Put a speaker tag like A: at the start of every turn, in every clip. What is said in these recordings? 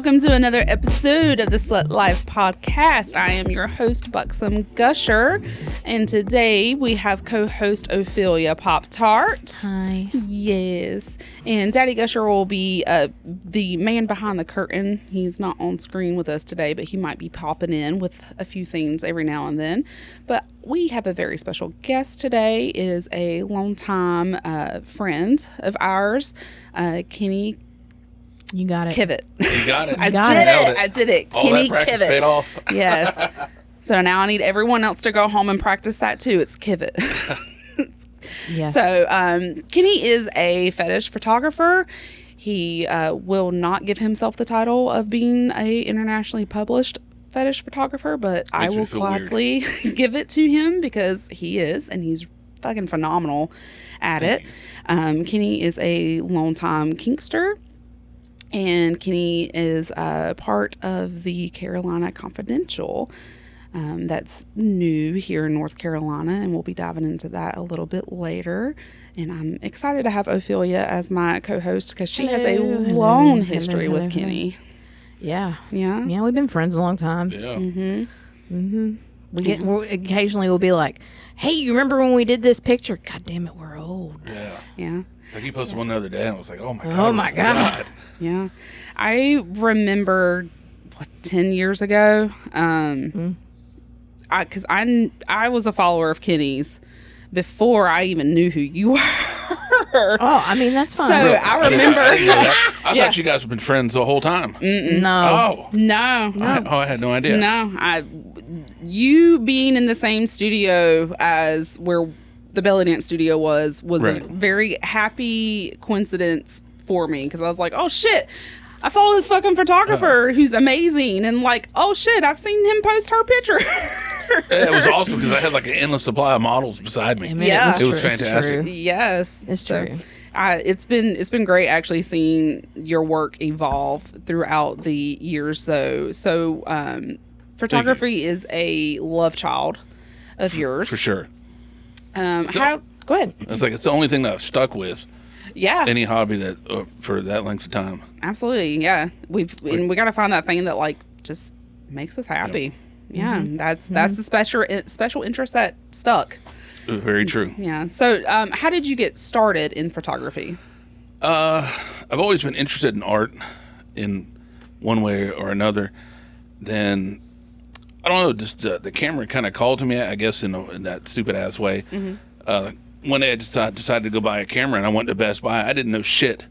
A: welcome to another episode of the Slut Life Podcast. I am your host, Buxom Gusher, and today we have co-host Ophelia Pop Tart.
B: Hi.
A: Yes, and Daddy Gusher will be the man behind the curtain. He's not on screen with us today, but he might be popping in with a few things every now and then. But we have a very special guest today. It is a longtime friend of ours, Kenny
B: You got it.
A: Kivett.
C: You got it.
A: I did it.
C: All
A: Kenny
C: that practice
A: Kivett.
C: paid off.
A: Yes. So now I need everyone else to go home and practice that too. It's Kivett.
B: Yes.
A: So Kenny is a fetish photographer. He will not give himself the title of being a internationally published fetish photographer, but I will gladly give it to him because he is, and he's fucking phenomenal at it. Kenny is a longtime kinkster. And Kenny is part of the Carolina Confidential that's new here in North Carolina, and we'll be diving into that a little bit later. And I'm excited to have Ophelia as my co-host because she has a long history with Kenny.
B: Yeah.
A: Yeah?
B: Yeah, we've been friends a long time.
C: Yeah.
B: Occasionally we'll be like, hey, you remember when we did this picture? God damn it, we're old.
C: Yeah.
A: Yeah.
C: Like he posted one the other day, and I was like, "Oh my god!"
B: Oh my god.
A: Yeah. I remember, 10 years ago, because I was a follower of Kenny's before I even knew who you were.
B: Oh, I mean, that's fine.
A: So I remember.
C: I thought you guys have been friends the whole time.
B: No.
C: Oh.
A: No.
C: I had no idea.
A: No. You being in the same studio as where the belly dance studio was
C: Right.
A: a very happy coincidence for me because I was like, oh shit, I follow this fucking photographer who's amazing, and like, oh shit, I've seen him post her picture.
C: It was awesome because I had like an endless supply of models beside me.
B: I mean,
A: Yeah.
C: It was
B: true. It's
C: fantastic.
B: true.
A: Yes,
B: It's true.
A: It's been great actually seeing your work evolve throughout the years, though. So, photography is a love child of yours,
C: For sure.
A: Go ahead.
C: It's like it's the only thing that I've stuck with.
A: Yeah,
C: Any hobby that for that length of time.
A: absolutely. Yeah, and we got to find that thing that like just makes us happy. Yeah, that's the special interest that stuck.
C: It was very true.
A: Yeah. So, how did you get started in photography?
C: I've always been interested in art in one way or another. Then I don't know, just the camera kind of called to me, I guess, in that stupid ass way. One day I decided to go buy a camera, and I went to Best Buy. I didn't know shit,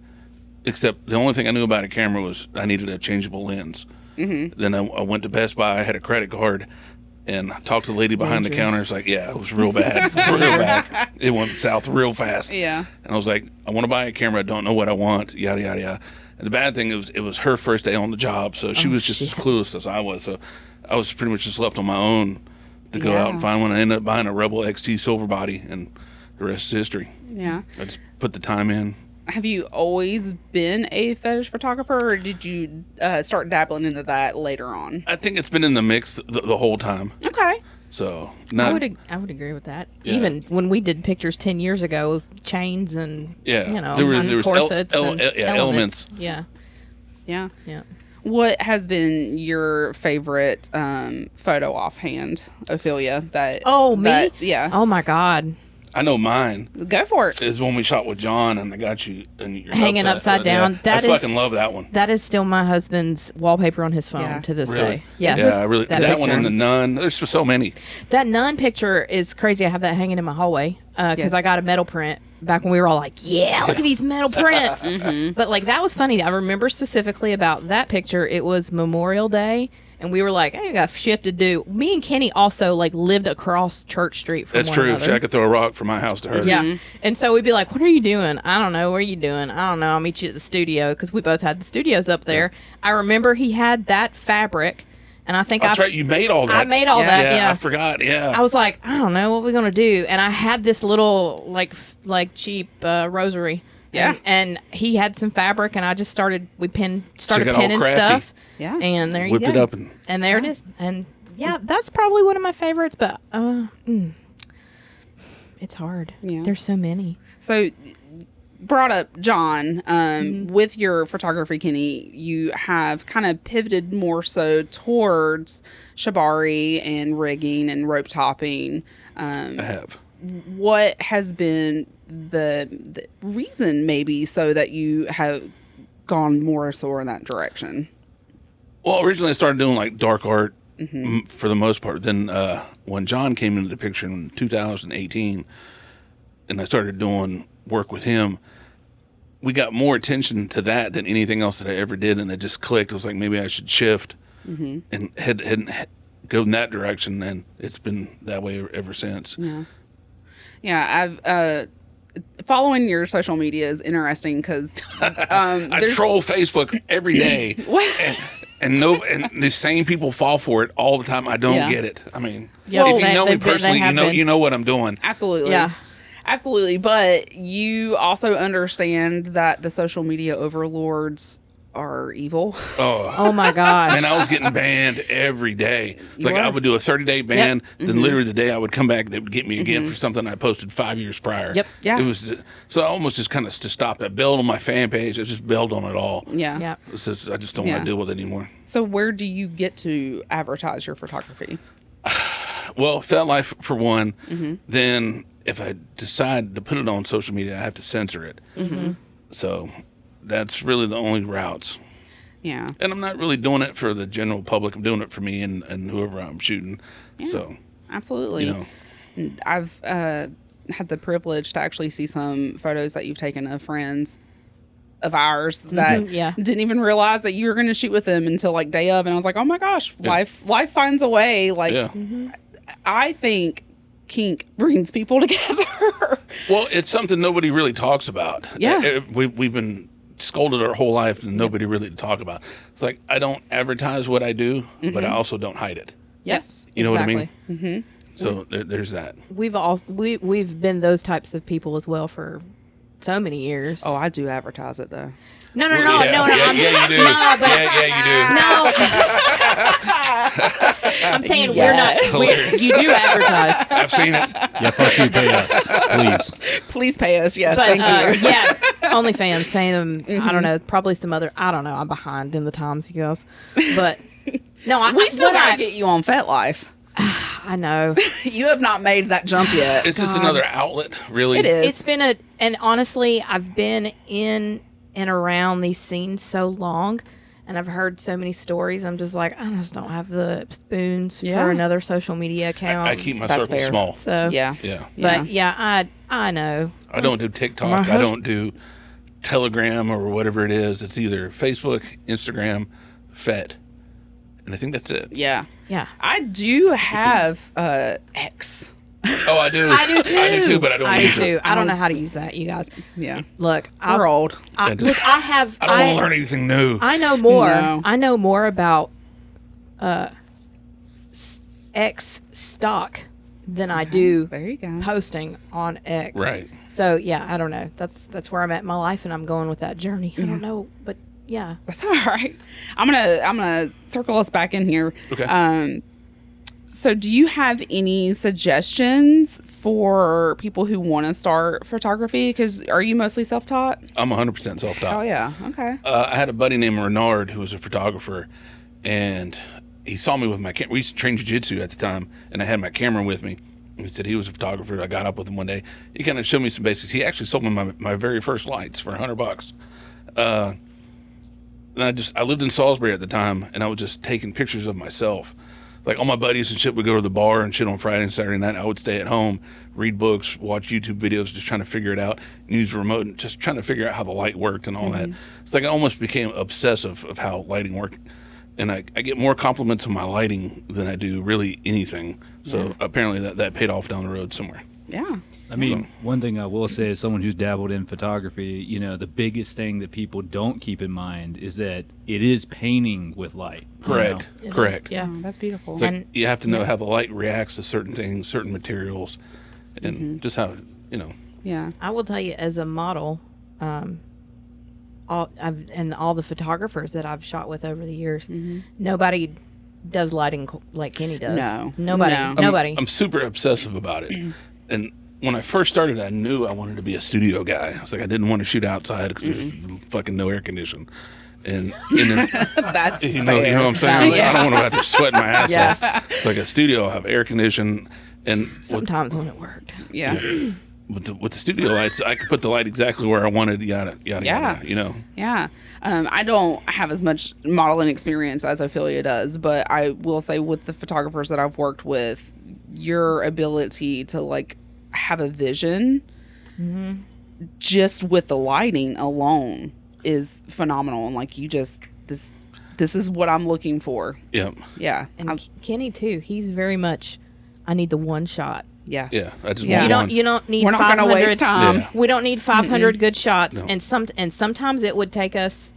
C: except the only thing I knew about a camera was I needed a changeable lens. Then I went to Best Buy. I had a credit card, and I talked to the lady behind the counter. It's like, yeah, it was real bad. Real bad. It went south real fast.
A: Yeah.
C: And I was like, I want to buy a camera. I don't know what I want. Yada yada yada. And the bad thing is, it was her first day on the job, so she was just as clueless as I was. So I was pretty much just left on my own to go out and find one. I ended up buying a Rebel XT Silver Body, and the rest is history.
A: Yeah.
C: I just put the time in.
A: Have you always been a fetish photographer, or did you start dabbling into that later on?
C: I think it's been in the mix the whole time.
A: Okay.
C: So
B: I would agree with that.
C: Yeah.
B: Even when we did pictures 10 years ago, chains and
C: Yeah.
B: there
C: was
B: corsets and
C: elements.
B: Yeah.
A: Yeah.
B: Yeah.
A: What has been your favorite photo offhand, Ophelia?
B: Me?
A: Yeah.
B: Oh my God.
C: I know mine
A: Go for it.
C: is when we shot with John, and I got you and you're
B: Hanging upside down.
C: Yeah,
B: That
C: I
B: is-
C: fucking love that one.
B: That is still my husband's wallpaper on his phone
A: Yeah.
B: to this
C: Really?
B: day. Yes.
C: Yeah, I really. That one
B: picture.
C: and the nun. There's so many.
B: That nun picture is crazy. I have that hanging in my hallway because
A: Yes.
B: I got a metal print back when we were all like, yeah, look at these metal prints. But like that was funny. I remember specifically about that picture. It was Memorial Day. And we were like, hey, I got shit to do. Me and Kenny also like lived across Church Street from
C: That's
B: one
C: true.
B: another.
C: I could throw a rock from my house to hers.
B: Yeah. And so we'd be like, what are you doing? I don't know. What are you doing? I don't know. I'll meet you at the studio because we both had the studios up there. I remember he had that fabric. And I think
C: That's right. You made all that.
B: I made all that. Yeah.
C: I forgot. Yeah.
B: I was like, I don't know what we're going to do. And I had this little like cheap rosary.
A: Yeah.
B: And he had some fabric and I just started pinning
C: all crafty.
B: stuff.
A: Yeah.
B: And there you
C: Whipped
B: go.
C: it up
B: And there it is. And yeah, that's probably one of my favorites, but it's hard.
A: Yeah.
B: There's so many.
A: So brought up John, with your photography, Kenny, you have kind of pivoted more so towards shibari and rigging and rope topping.
C: I have.
A: What has been the reason, maybe, so that you have gone more so in that direction?
C: Well, originally I started doing like dark art for the most part. Then when John came into the picture in 2018, and I started doing work with him, we got more attention to that than anything else that I ever did, and it just clicked. It was like, maybe I should shift and head go in that direction, and it's been that way ever since.
A: Yeah, I've following your social media is interesting because
C: I troll Facebook every day. And the same people fall for it all the time. I don't get it. I mean, if you know me personally, you know what I'm doing.
A: Absolutely. Yeah. Absolutely. But you also understand that the social media overlords are evil.
B: Oh my gosh.
C: And I was getting banned every day. I would do a 30-day ban, then literally the day I would come back, they would get me again for something I posted 5 years prior.
B: Yep.
A: Yeah.
C: It was so I almost just kind of to stop that. Bailed on my fan page. I just bailed on it all.
A: Yeah.
C: I just don't want to deal with it anymore.
A: So where do you get to advertise your photography?
C: Well, FetLife for one. Then if I decide to put it on social media, I have to censor it. So that's really the only routes.
A: Yeah.
C: And I'm not really doing it for the general public. I'm doing it for me and whoever I'm shooting.
A: Yeah,
C: so
A: absolutely. I've had the privilege to actually see some photos that you've taken of friends of ours that didn't even realize that you were going to shoot with them until like day of, and I was like, oh my gosh, life finds a way. Like, I think kink brings people together.
C: Well, it's something nobody really talks about.
A: Yeah.
C: We've been scolded our whole life and nobody really talk about. It's like, I don't advertise what I do, but I also don't hide it.
A: Yes.
C: You know what I mean? So there's that.
B: We've been those types of people as well for so many years.
A: Oh, I do advertise it though.
B: No.
C: Yeah, you do.
B: No, but
C: Yeah,
B: no. I'm saying we're not. You do advertise.
C: I've seen it.
D: Yeah, fuck you, pay us, please.
A: Please pay us. Yes,
B: But,
A: thank you.
B: yes, OnlyFans paying them. I don't know, probably some other. I don't know. I'm behind in the times, you guys. But no,
A: We still gotta get you on FetLife.
B: I know.
A: You have not made that jump yet.
C: It's just another outlet, really.
A: It is.
B: It's been and honestly, I've been in and around these scenes so long, and I've heard so many stories. I'm just like, I just don't have the spoons for another social media account.
C: I keep my circle small.
B: So
C: Yeah.
B: But I know.
C: I don't do TikTok. I don't do Telegram or whatever it is. It's either Facebook, Instagram, Fet. And I think that's it.
A: Yeah.
B: Yeah.
A: I do have X.
C: Oh, I do.
B: I do too.
C: I do too, but I don't use it.
B: I don't know how to use that, you guys.
A: Yeah.
B: Look,
A: We're old.
C: I don't want to learn anything new.
B: I know more.
A: No.
B: I know more about X stock than I do
A: There you go.
B: posting on X.
C: Right.
B: So yeah, I don't know. That's where I'm at in my life, and I'm going with that journey. I don't know, but yeah.
A: That's all right. I'm gonna circle us back in here.
C: Okay.
A: So do you have any suggestions for people who want to start photography? Because are you mostly self-taught?
C: I'm 100% self-taught.
A: Oh yeah. Okay.
C: I had a buddy named Renard who was a photographer, and he saw me with my camera. We used to train jiu-jitsu at the time, and I had my camera with me. He said he was a photographer. I got up with him one day. He kind of showed me some basics. He actually sold me my very first lights for $100. And I lived in Salisbury at the time, and I was just taking pictures of myself. Like all my buddies and shit would go to the bar and shit on Friday and Saturday night. I would stay at home, read books, watch YouTube videos, just trying to figure it out, use the remote, and just trying to figure out how the light worked and all that. It's like I almost became obsessive of how lighting worked. And I get more compliments on my lighting than I do really anything. So apparently that paid off down the road somewhere.
A: Yeah.
D: I mean, one thing I will say as someone who's dabbled in photography, the biggest thing that people don't keep in mind is that it is painting with light.
C: Correct. Correct.
B: Yeah.
A: Oh, that's beautiful.
C: It's like you have to know how the light reacts to certain things, certain materials, and just how,
A: Yeah.
B: I will tell you, as a model, all the photographers that I've shot with over the years, nobody does lighting like Kenny does.
A: No.
B: Nobody.
A: No.
B: Nobody.
C: I'm super obsessive about it. And when I first started, I knew I wanted to be a studio guy. I was like, I didn't want to shoot outside because there's fucking no air conditioning. And
A: That's
C: you know what I'm saying? Like, I don't want to have to sweat my ass
B: Yes.
C: off. It's like a studio, I have air conditioning, and
B: Sometimes when it worked.
A: Yeah.
C: with the studio lights, I could put the light exactly where I wanted. Yada yada.
A: Yeah.
C: Yada, you know.
A: Yeah. I don't have as much modeling experience as Ophelia does, but I will say with the photographers that I've worked with, your ability to like have a vision just with the lighting alone is phenomenal. And like you just, this is what I'm looking for.
C: Yep.
A: Yeah.
B: And Kenny too. He's very much. I need the one shot.
A: Yeah.
C: Yeah. I just
A: Yeah.
C: want one.
B: You don't need.
A: We're not going to
B: 500
A: waste time.
C: Yeah.
B: We don't need 500 good shots,
C: No.
B: and sometimes it would take us.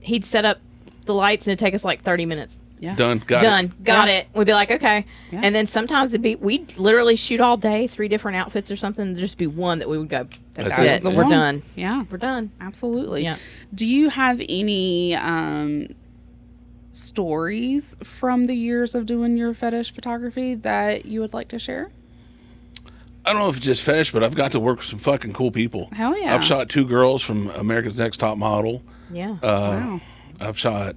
B: He'd set up the lights and it'd take us like 30 minutes.
A: Yeah.
C: Done. Got
B: Done.
C: it.
B: Got
A: Yeah.
B: it. We'd be like, okay.
A: Yeah.
B: And then sometimes we'd literally shoot all day, 3 different outfits or something. There'd just be one that we would go,
C: That's
B: that's
C: it.
B: it.
A: the
B: We're
A: one.
B: done.
A: Yeah.
B: We're done.
A: Absolutely.
B: Yeah.
A: Do you have any stories from the years of doing your fetish photography that you would like to share?
C: I don't know if it's just fetish, but I've got to work with some fucking cool people.
A: Hell yeah.
C: I've shot 2 girls from America's Next Top Model.
B: Yeah.
A: Wow.
C: I've shot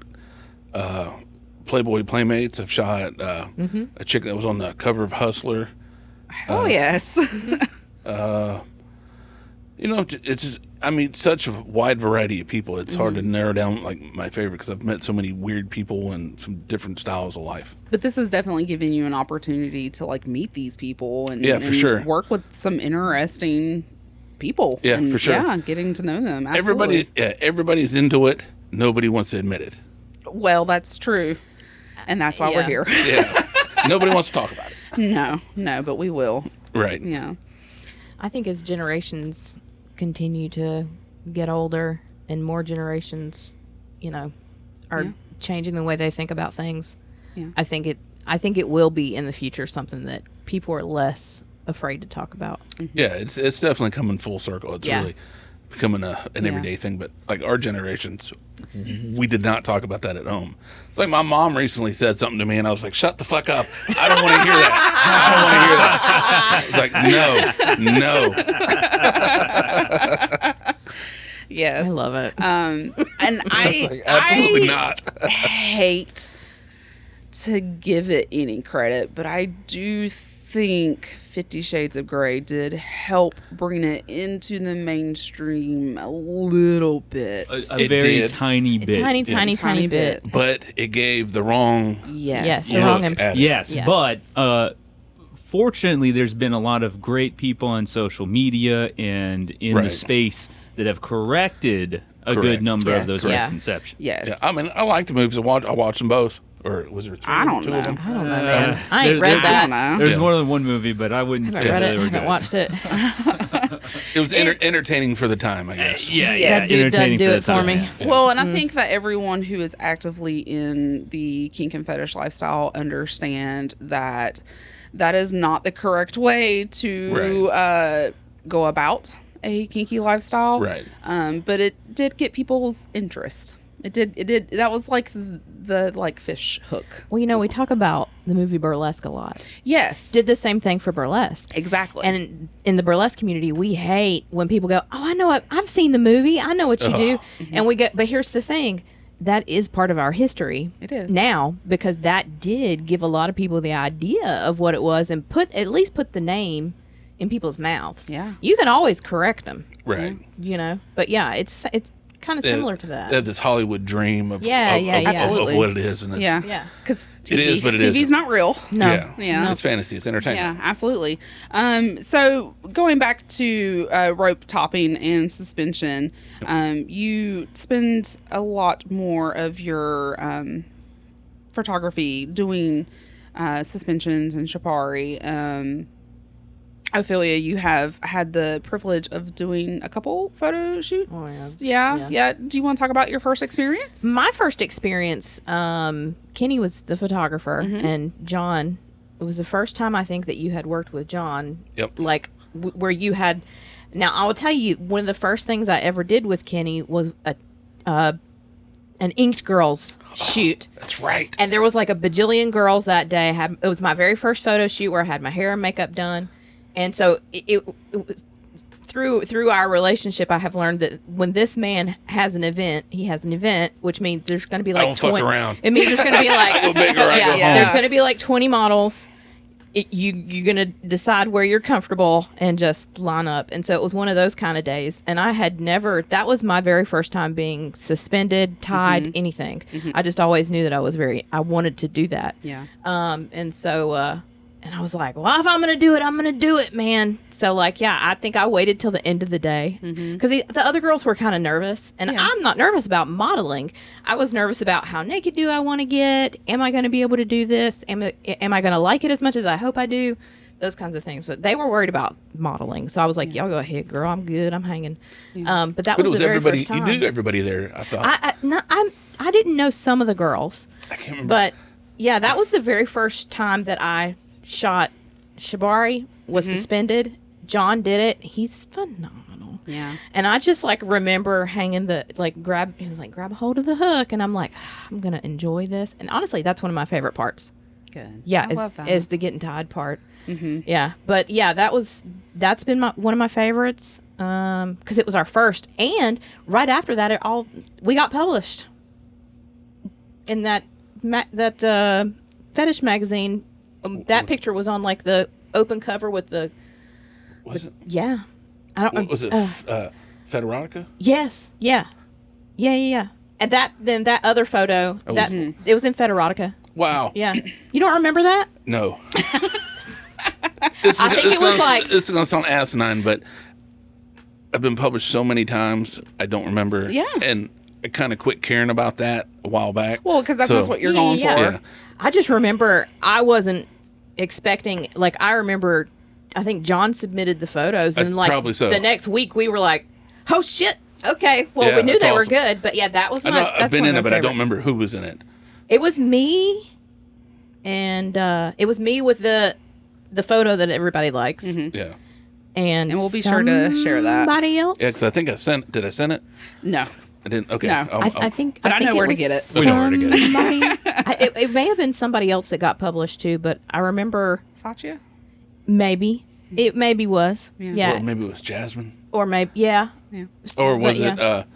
C: Playboy Playmates. I've shot a chick that was on the cover of Hustler.
A: Oh yes.
C: You know, it's just, I mean, such a wide variety of people. It's hard to narrow down like my favorite because I've met so many weird people and some different styles of life.
A: But this is definitely giving you an opportunity to like meet these people and,
C: Yeah, for
A: and
C: sure.
A: work with some interesting people.
C: Yeah,
A: and,
C: for sure.
A: Yeah, getting to know them. Absolutely.
C: Everybody's into it. Nobody wants to admit it.
A: Well, that's true, and that's why we're
B: Yeah.
A: here.
C: Yeah, nobody wants to talk about it.
A: No, but we will.
C: Right.
A: Yeah.
B: I think as generations continue to get older and more generations, are
A: Yeah.
B: changing the way they think about things,
A: Yeah.
B: I think it will be in the future something that people are less afraid to talk about.
C: Yeah, it's definitely coming full circle. It's
B: Yeah.
C: really becoming an everyday thing. But like our generations, we did not talk about that at home. It's like my mom recently said something to me, and I was like, "Shut the fuck up! I don't want to hear that. I don't want to hear that." It's like, no.
A: Yes.
B: I love it.
A: And
C: Like, absolutely not.
A: hate to give it any credit, but I do think 50 Shades of Grey did help bring it into the mainstream a little bit.
D: A
C: It
D: very
C: did.
D: tiny bit.
B: tiny,
D: Yeah.
B: tiny, tiny bit.
C: But it gave the wrong
A: Yes.
B: Yes. Wrong
C: look at it.
D: Yes,
B: Yeah.
D: but fortunately, there's been a lot of great people on social media and in the
C: Right.
D: space that have corrected a
C: Correct.
D: good number
A: Yes.
D: of those
B: Yeah.
D: misconceptions.
A: Yes.
C: Yeah, I mean, I like the movies. I watched them both. Or was there 3?
A: I don't
C: 2 of
A: know.
C: them?
B: I don't know, man. I
D: there-
B: ain't read
D: there-
A: I
B: that.
A: don't know.
D: There's
C: Yeah.
D: more than one movie, but I wouldn't
B: I
D: say
B: haven't read
D: that
B: it.
D: they
B: I
D: were
B: haven't
D: good.
B: watched it.
C: It was entertaining for the time, I guess.
D: Yeah,
A: Yes.
B: Dude doesn't
D: entertaining
B: do
D: the
B: it for
D: time,
B: me.
D: yeah.
A: Well, and I think that everyone who is actively in the kink and fetish lifestyle understand that that is not the correct way to go about a kinky lifestyle.
C: Right.
A: But it did get people's interest. It did. That was like the like fish hook.
B: Well, we talk about the movie Burlesk a lot.
A: Yes.
B: Did the same thing for Burlesque.
A: Exactly.
B: And in the burlesque community, we hate when people go, "Oh, I know it. I've seen the movie. I know what you do." And we go, but here's the thing: that is part of our history.
A: It is.
B: now because that did give a lot of people the idea of what it was, and at least put the name in people's mouths.
A: Yeah.
B: you can always correct them,
C: Right.
B: But yeah, it's kind of similar to
C: They have
B: that.
C: this Hollywood dream of,
B: Yeah,
C: of,
B: yeah,
C: of-
B: yeah.
C: of
A: Absolutely.
C: what it is. And it's,
A: yeah.
B: Yeah.
A: Because
C: It is, but it
A: TV's
C: isn't.
A: not real.
B: No,
A: Yeah.
C: It's fantasy. It's entertainment.
A: Yeah, absolutely. So going back to rope topping and suspension, you spend a lot more of your photography doing suspensions and shapari. Ophelia, you have had the privilege of doing a couple photo shoots.
B: Oh,
A: Yeah. Do you want to talk about your first experience?
B: My first experience, Kenny was the photographer, and John. It was the first time I think that you had worked with John.
C: Yep.
B: Like where you had. Now I will tell you, one of the first things I ever did with Kenny was an Inked Girls shoot.
C: That's right.
B: And there was like a bajillion girls that day. It was my very first photo shoot where I had my hair and makeup done. And so it was through our relationship, I have learned that when this man has an event, he has an event, which means there's going to be like
C: don't fuck around.
B: It means there's going to be like
C: Go big or I go home.
B: there's going to be like 20 models. You're going to decide where you're comfortable and just line up. And so it was one of those kind of days. And I had never, that was my very first time being suspended, tied, anything. I just always knew that I wanted to do that.
A: Yeah.
B: And so, and I was like, well, if I'm going to do it, I'm going to do it, man. So, like, yeah, I think I waited till the end of the day. Because the other girls were kind of nervous. And I'm not nervous about modeling. I was nervous about how naked do I want to get? Am I going to be able to do this? Am I going to like it as much as I hope I do? Those kinds of things. But they were worried about modeling. So I was like, y'all go ahead, girl. I'm good. I'm hanging. But that was the very
C: everybody.
B: first time.
C: You knew everybody there, I thought.
B: I didn't know some of the girls.
C: I can't remember.
B: But, yeah, that was the very first time that I shot. Shabari was suspended. John did it. He's phenomenal.
A: Yeah.
B: And I just like remember hanging he was like, grab a hold of the hook. And I'm like, I'm going to enjoy this. And honestly, that's one of my favorite parts.
A: Good.
B: Yeah.
A: I love that.
B: Is the getting tied part. Yeah. But yeah, that's been one of my favorites. Cause it was our first. And right after that, we got published in that fetish magazine. That picture was on like the open cover with the.
C: Was it?
B: Yeah, I don't.
C: Was it Federonica?
B: Yes. Yeah. And that other photo it was in Federonica.
C: Wow.
B: Yeah. You don't remember that?
C: No.
B: This
C: is gonna sound asinine, but I've been published so many times I don't remember.
A: Yeah.
C: And I kind of quit caring about that a while back.
A: Well, because that's just what you're going for.
C: Yeah.
B: I just remember I wasn't expecting. Like I remember, I think John submitted the photos, and like
C: probably so.
B: The next week we were like, "Oh shit, okay." Well, we knew they were good, but yeah, that was
C: I've been in it, but I don't remember who was in it.
B: It was me, and it was me with the photo that everybody likes.
C: Yeah.
B: And
A: we'll be sure to share that.
B: Somebody else?
C: Yeah, because I think did I send it?
A: No.
C: I didn't. Okay.
A: No.
B: I think.
A: But I know where to get it.
D: We know where to get it.
B: It may have been somebody else that got published too, but I remember
A: Satya?
B: maybe it maybe was
C: Or maybe it was Jasmine.
B: or maybe yeah.
C: Or was
B: But,
C: it?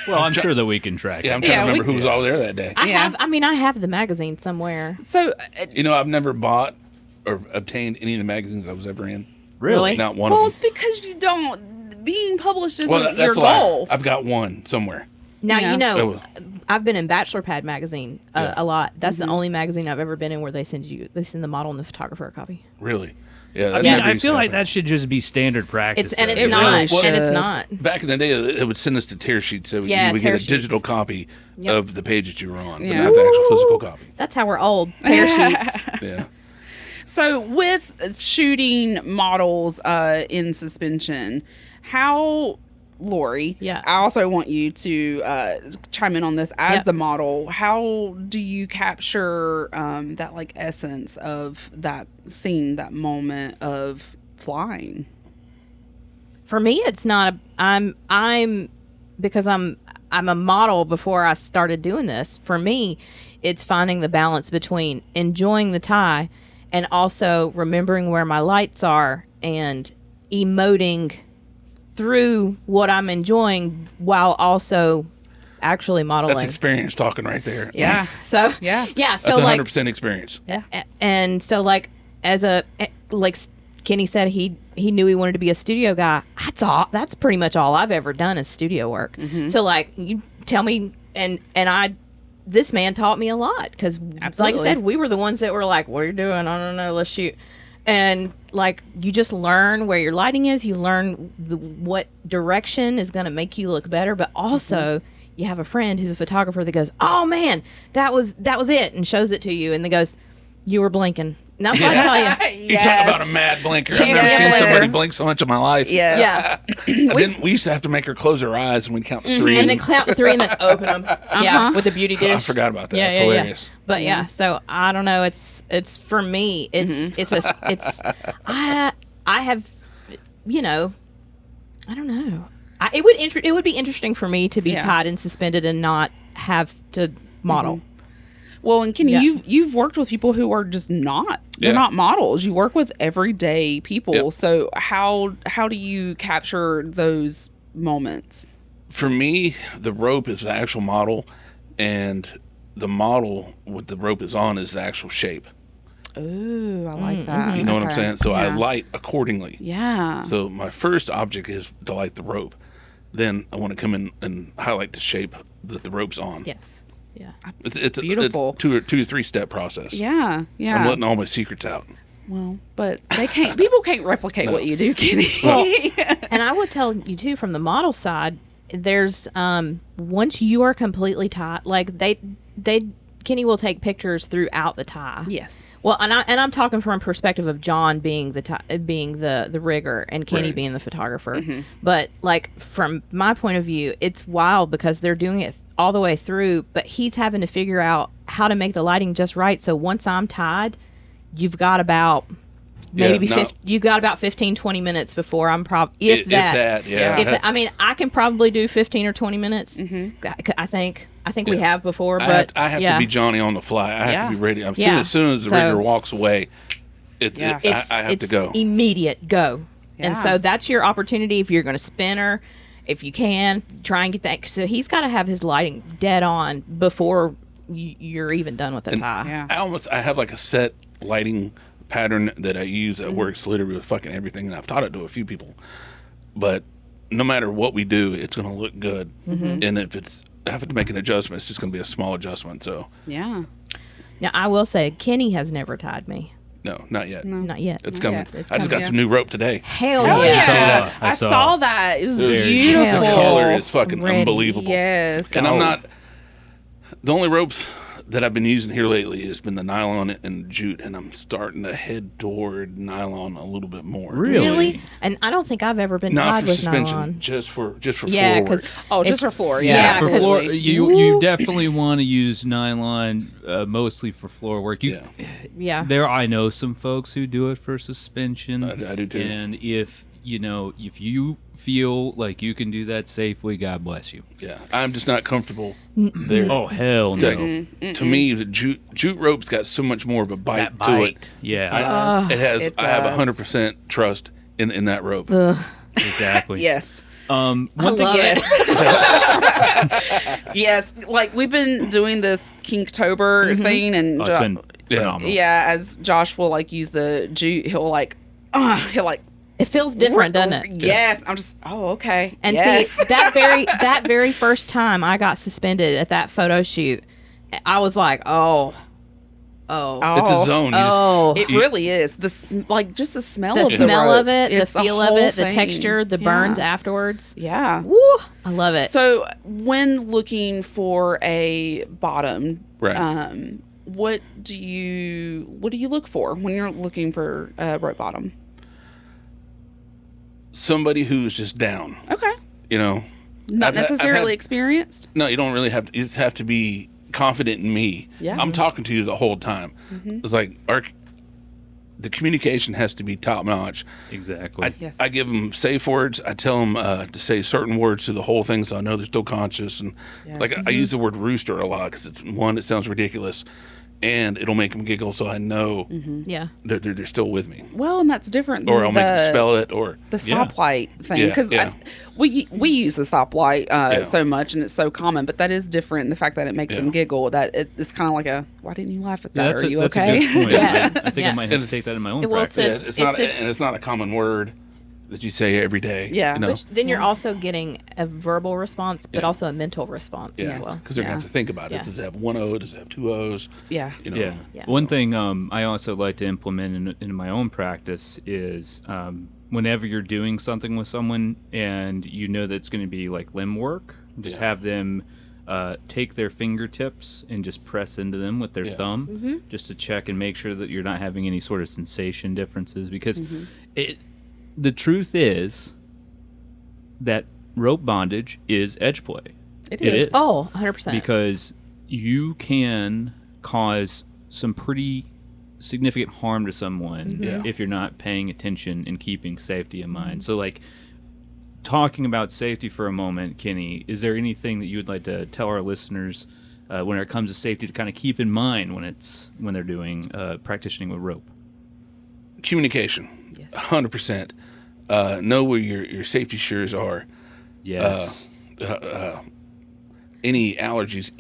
D: Well, I'm sure that we can track
C: Yeah, I'm
D: it.
C: trying to remember who was all there that day.
B: I have the magazine somewhere.
A: So,
C: I've never bought or obtained any of the magazines I was ever in.
B: Really?
C: Not one
A: well,
C: of
A: it's
C: them.
A: because you don't. Being published isn't your
C: that's a lie.
A: goal.
C: I've got one somewhere.
B: Now
A: Yeah.
B: I've been in Bachelor Pad magazine a lot. That's the only magazine I've ever been in where they send the model and the photographer a copy.
C: Really? Yeah.
D: I mean, I feel like that should just be standard practice.
B: It's not.
A: really should.
B: And it's not.
C: Back in the day, it would send us to tear sheets, so
B: Yeah,
C: you would
B: tear
C: get a
B: sheets.
C: digital copy of the page that you were on, but
A: Yeah.
C: not the actual physical copy.
B: That's how we're old. Tear sheets.
C: Yeah.
A: So, with shooting models in suspension, how, Lori,
B: Yeah.
A: I also want you to chime in on this as
B: Yep.
A: the model. How do you capture that like essence of that scene, that moment of flying?
B: For me, it's not. Because I'm a model before I started doing this. For me, it's finding the balance between enjoying the tie and also remembering where my lights are and emoting through what I'm enjoying while also actually modeling.
C: That's experience talking right there.
A: Yeah.
B: So
A: Yeah.
B: So
C: That's
B: like
C: 100% experience.
A: Yeah.
B: and so like like Kenny said, he knew he wanted to be a studio guy. That's pretty much all I've ever done is studio work. So like you tell me, and this man taught me a lot because like I
A: Absolutely.
B: said, we were the ones that were like, what are you doing? I don't know, let's shoot. And like you just learn where your lighting is, you learn what direction is going to make you look better, but also you have a friend who's a photographer that goes, oh man, that was it, and shows it to you, and then goes, you were blinking. And that's what I tell you.
C: You talk about a mad blinker. I've never seen somebody blink so much in my life.
A: Yes.
B: Yeah.
C: We used to have to make her close her eyes and we'd count to three.
B: And then count to three and then open them. Yeah, with the beauty dish.
C: I forgot about that.
B: Yeah,
C: It's
B: yeah,
C: hilarious.
B: yeah. But yeah, so I don't know. It's for me. I have, I don't know. It would be interesting for me to be
A: Yeah.
B: tied and suspended and not have to model.
A: Well, and Kenny,
B: Yeah.
A: you've worked with people who are just not. They're
C: Yeah.
A: not models. You work with everyday people.
C: Yep.
A: So how do you capture those moments?
C: For me, the rope is the actual model, and the model with the rope is on is the actual shape.
A: Ooh, I like that.
C: You know what I'm
A: Okay.
C: saying? So I
A: Yeah.
C: light accordingly.
A: Yeah.
C: So my first object is to light the rope. Then I want to come in and highlight the shape that the rope's on.
B: Yes. Yeah.
C: It's
A: beautiful.
C: It's two to three step process.
A: Yeah. Yeah.
C: I'm letting all my secrets out.
A: Well, but they can't. People can't replicate what you do, Kenny.
B: And I would tell you too, from the model side, there's once you are completely tied, like Kenny will take pictures throughout the tie.
A: Yes.
B: Well, and I'm talking from a perspective of John being the rigger and Kenny
C: Right.
B: being the photographer. But like from my point of view, it's wild because they're doing it all the way through, but he's having to figure out how to make the lighting just right. So once I'm tied, you've got about maybe 15, 20 minutes before I'm if that.
C: Yeah.
B: I mean, I can probably do 15 or 20 minutes. I think we have before, but
C: I have to be Johnny on the fly. I have to be ready. As soon as the rigger walks away, I have to go.
B: Immediate go. And
A: Yeah.
B: so that's your opportunity if you're going to spin her. If you can, try and get that. So he's got to have his lighting dead on before you're even done with the tie.
A: Yeah.
C: I have like a set lighting pattern that I use that works literally with fucking everything, and I've taught it to a few people. But no matter what we do, it's going to look good. And if I have to make an adjustment, it's just going to be a small adjustment. So
A: Yeah.
B: Now, I will say, Kenny has never tied me.
C: no, not yet.
B: Not yet.
C: It's coming.
A: yet.
B: It's
C: I just
B: coming.
C: got some new rope today.
B: Hell
A: Oh,
B: yeah.
A: yeah.
D: I
A: I
D: saw.
A: saw that. It was
C: The
A: beautiful.
C: color is fucking
B: Ready.
C: unbelievable.
A: Yes.
C: And I'm not. The only ropes that I've been using here lately has been the nylon and jute, and I'm starting to head toward nylon a little bit more.
B: Really? And I don't think I've ever been
C: Not
B: tied
C: for
B: with
C: suspension,
B: nylon.
C: just for
B: Yeah,
C: floor
B: because
C: work.
A: just for floor.
B: Yeah,
A: Yeah.
D: For
B: because-
D: floor,
A: absolutely.
D: you definitely want to use nylon mostly for floor work.
C: Yeah.
D: I know some folks who do it for suspension.
C: I do too.
D: And if you feel like you can do that safely, God bless you.
C: Yeah, I'm just not comfortable there.
D: Oh hell no!
C: To me, the jute rope's got so much more of a bite,
D: That
C: to it.
D: bite, yeah,
C: It has.
A: It
C: I have
A: does.
C: 100% trust in that rope.
D: exactly.
A: Yes.
D: One
B: I
D: thing,
B: love it.
A: Yes. Like we've been doing this Kinktober thing, and
D: it's been phenomenal.
A: yeah, as Josh will like use the jute, he'll like
B: It feels different, doesn't it?
A: Yes. I'm just okay.
B: And
A: yes.
B: see, that very first time I got suspended at that photo shoot, I was like, oh.
C: It's a zone. You just-
B: Oh.
A: It really is. Just the smell
B: The
A: of the
B: smell
A: rope.
B: of it,
A: It's
B: the
A: a
B: feel of
A: whole
B: it, the
A: thing.
B: texture, the
A: Yeah.
B: burns afterwards.
A: Yeah.
B: Woo! I love it.
A: So when looking for a bottom,
C: Right.
A: what do you look for when you're looking for a rope bottom?
C: Somebody who's just down.
A: Okay.
C: Not
A: Not necessarily experienced.
C: No, you don't really have to. You just have to be confident in me.
A: Yeah.
C: I'm talking to you the whole time. It's like the communication has to be top notch.
D: Exactly.
A: Yes.
C: I give them safe words. I tell them to say certain words to the whole thing, so I know they're still conscious. And like I use the word rooster a lot because it's one, it sounds ridiculous, and it'll make them giggle, so I know
B: Yeah.
C: they're still with me.
A: Well, and that's different than
C: Or I'll make them spell it. Or
A: the stoplight thing, because
C: Yeah.
A: we use the stoplight so much and it's so common, but that is different. The fact that it makes them giggle, that it's kind of like why didn't you laugh at that?
D: that's
A: Are you
D: that's
A: okay?
D: a good point.
B: Yeah.
D: I think
B: Yeah.
D: I might have to take that in my own
B: Well,
D: practice.
C: it's not a common word that you say every day.
A: Yeah.
C: You know?
B: Which then you're also getting a verbal response, but also a mental response as well.
C: Because they're going to have to think about it.
B: Yeah.
C: Does it have one O? Does it have two O's?
A: Yeah.
D: Yeah.
B: Yeah.
D: One thing I also like to implement in my own practice is whenever you're doing something with someone and you know that it's going to be like limb work, just have them take their fingertips and just press into them with their thumb just to check and make sure that you're not having any sort of sensation differences, because the truth is that rope bondage is edge play.
A: It
D: It
A: is.
D: is.
B: Oh, 100%.
D: Because you can cause some pretty significant harm to someone if you're not paying attention and keeping safety in mind. So, like, talking about safety for a moment, Kenny, is there anything that you would like to tell our listeners when it comes to safety to kind of keep in mind when they're doing practicing with rope?
C: Communication.
A: Yes.
C: 100%. Know where your safety shears are.
D: Yes.
C: Any allergies,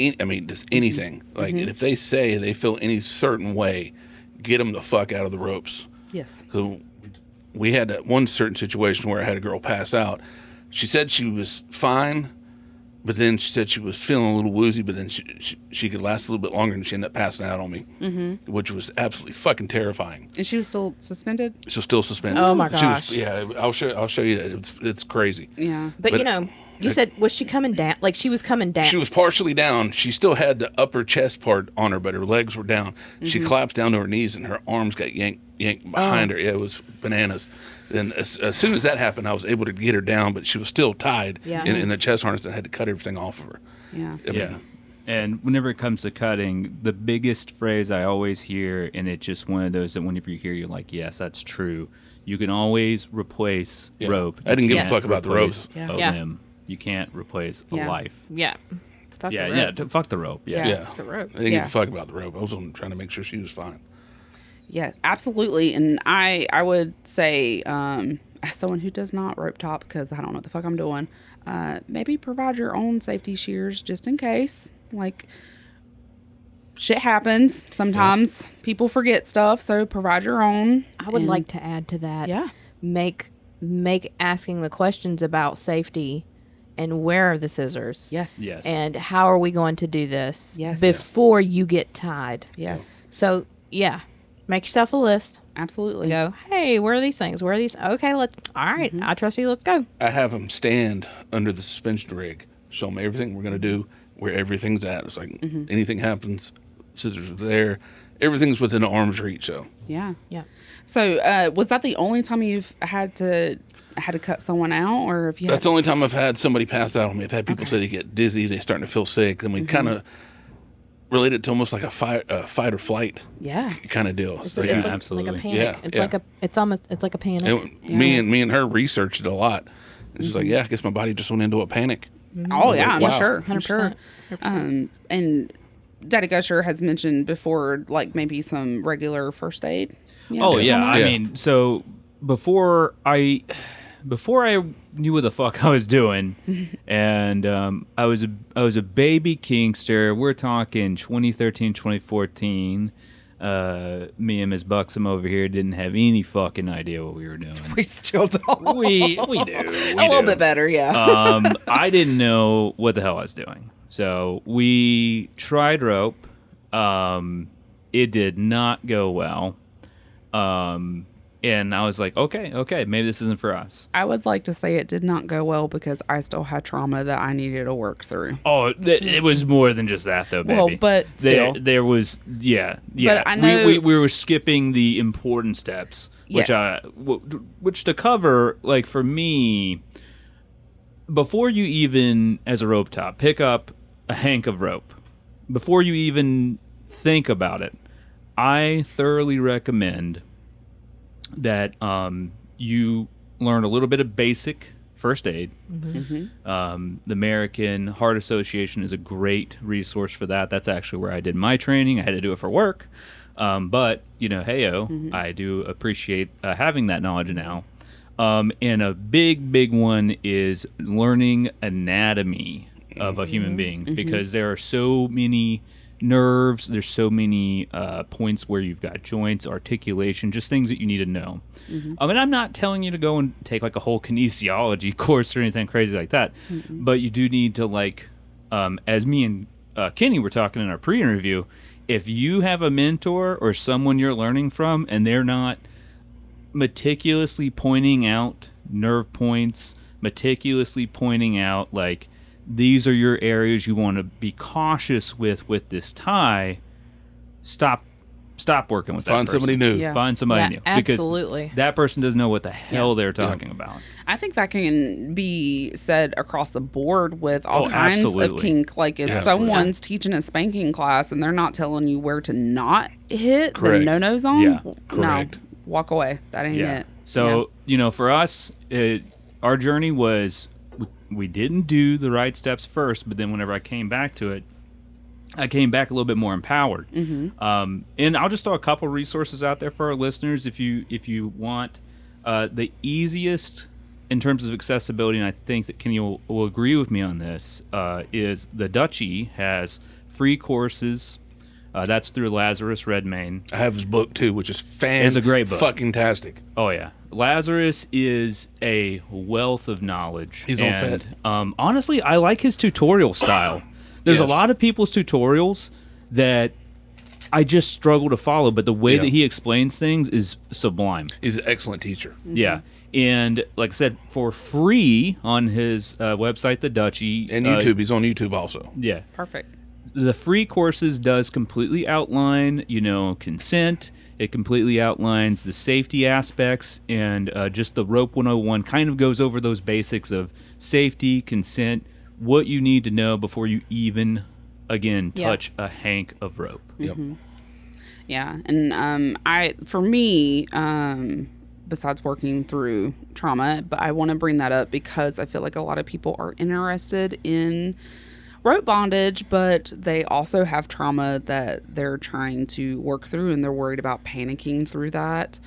C: just anything. Like, if they say they feel any certain way, get them the fuck out of the ropes.
A: Yes.
C: So we had that one certain situation where I had a girl pass out. She said she was fine, but then she said she was feeling a little woozy, but then she could last a little bit longer, and she ended up passing out on me, which was absolutely fucking terrifying.
A: And she was still suspended?
C: She was still suspended.
B: Oh, my gosh.
C: I'll show you that. It's crazy.
A: Yeah.
B: But you said, was she coming down? Like, she was coming down.
C: She was partially down. She still had the upper chest part on her, but her legs were down. She collapsed down to her knees, and her arms got yanked behind her. Yeah, it was bananas. Then as soon as that happened, I was able to get her down, but she was still tied in the chest harness, and I had to cut everything off of her.
A: Yeah.
D: And whenever it comes to cutting, the biggest phrase I always hear, and it's just one of those that whenever you hear, you're like, yes, that's true. You can always replace rope.
C: I didn't give a fuck about the ropes.
D: A limb. You can't replace a life.
B: Yeah. Fuck the rope.
D: Fuck the rope.
C: Yeah.
B: The rope.
C: I didn't give a fuck about the rope. I was trying to make sure she was fine.
A: Yeah, absolutely. And I would say, as someone who does not rope top, because I don't know what the fuck I'm doing, maybe provide your own safety shears just in case. Like, shit happens. Sometimes people forget stuff, so provide your own.
B: I would like to add to that.
A: Yeah.
B: Make asking the questions about safety and where are the scissors?
A: Yes.
D: Yes.
B: And how are we going to do this?
A: Yes.
B: Before you get tied.
A: Yes.
B: So, yeah. Make yourself a list.
A: Absolutely.
B: Go, hey, where are these things? Where are these? Okay, all right, I trust you. Let's go.
C: I have them stand under the suspension rig, show them everything we're going to do, where everything's at. It's like anything happens, scissors are there. Everything's within arm's reach, so.
A: Yeah.
B: Yeah.
A: So, was that the only time you've had to cut someone out, or if you?
C: That's the only time I've had somebody pass out on me. I've had people say they get dizzy, they're starting to feel sick, and we kind of relate it to almost like a fight or flight.
A: Yeah.
C: Kind of deal.
B: It's
C: like,
B: like
D: absolutely.
B: a panic. It's like a panic.
C: Me and her researched it a lot. And she's like, yeah, I guess my body just went into a panic.
A: Oh yeah,
C: like, wow.
A: I'm sure.
B: 100%.
A: And Daddy Gusher has mentioned before, like maybe some regular first aid.
D: Oh yeah, I mean, so before I knew what the fuck I was doing, and I was a baby kinkster. We're talking 2013, 2014. Me and Miss Buxom over here didn't have any fucking idea what we were doing.
A: We still don't.
D: We do.
A: A little bit better, yeah.
D: I didn't know what the hell I was doing. So we tried rope. It did not go well. And I was like, okay, maybe this isn't for us.
A: I would like to say it did not go well because I still had trauma that I needed to work through.
D: Oh, it was more than just that, though, baby.
A: Well, but still.
D: There was, yeah.
A: But I know...
D: We were skipping the important steps, which
A: Yes.
D: which to cover, like, for me, before you even, as a rope top, pick up a hank of rope, before you even think about it, I thoroughly recommend that you learn a little bit of basic first aid. The American Heart Association is a great resource for that. That's actually where I did my training. I had to do it for work. But, I do appreciate having that knowledge now. And a big one is learning anatomy of a human being, because there are so many nerves, there's so many points where you've got joints, articulation, just things that you need to know. And I'm not telling you to go and take like a whole kinesiology course or anything crazy like that, but you do need to, like, as me and Kenny were talking in our pre-interview, if you have a mentor or someone you're learning from and they're not meticulously pointing out nerve points, meticulously pointing out, like, these are your areas you want to be cautious with this tie, stop working with that
C: Find
D: person.
C: somebody new.
A: Yeah.
D: Find somebody new.
B: Absolutely.
D: Because that person doesn't know what the hell they're talking about.
A: I think that can be said across the board with all kinds
D: absolutely.
A: of kink. Like if someone's teaching a spanking class and they're not telling you where to not hit the
C: Correct.
A: no-no zone,
D: Yeah.
C: Correct.
A: no, walk away. That ain't it.
D: So, for us, our journey was, we didn't do the right steps first, but then whenever I came back to it, I came back a little bit more empowered. And I'll just throw a couple resources out there for our listeners if you want. The easiest in terms of accessibility, and I think that Kenny will agree with me on this, is the Duchy has free courses. That's through Lazarus Redmayne.
C: I have his book too, which is
D: It's a great book.
C: Fucking-tastic.
D: Oh yeah, Lazarus is a wealth of knowledge.
C: He's on Fed.
D: Honestly, I like his tutorial style. There's a lot of people's tutorials that I just struggle to follow, but the way that he explains things is sublime.
C: He's an excellent teacher.
D: Yeah. And like I said, for free on his website, The Duchy.
C: And YouTube. He's on YouTube also.
D: Yeah.
A: Perfect.
D: The free courses does completely outline, consent. It completely outlines the safety aspects, and just the Rope 101 kind of goes over those basics of safety, consent, what you need to know before you even, again, touch a hank of rope.
C: Yep.
A: Yeah. And for me, besides working through trauma, but I want to bring that up because I feel like a lot of people are interested in rope bondage, but they also have trauma that they're trying to work through, and they're worried about panicking through that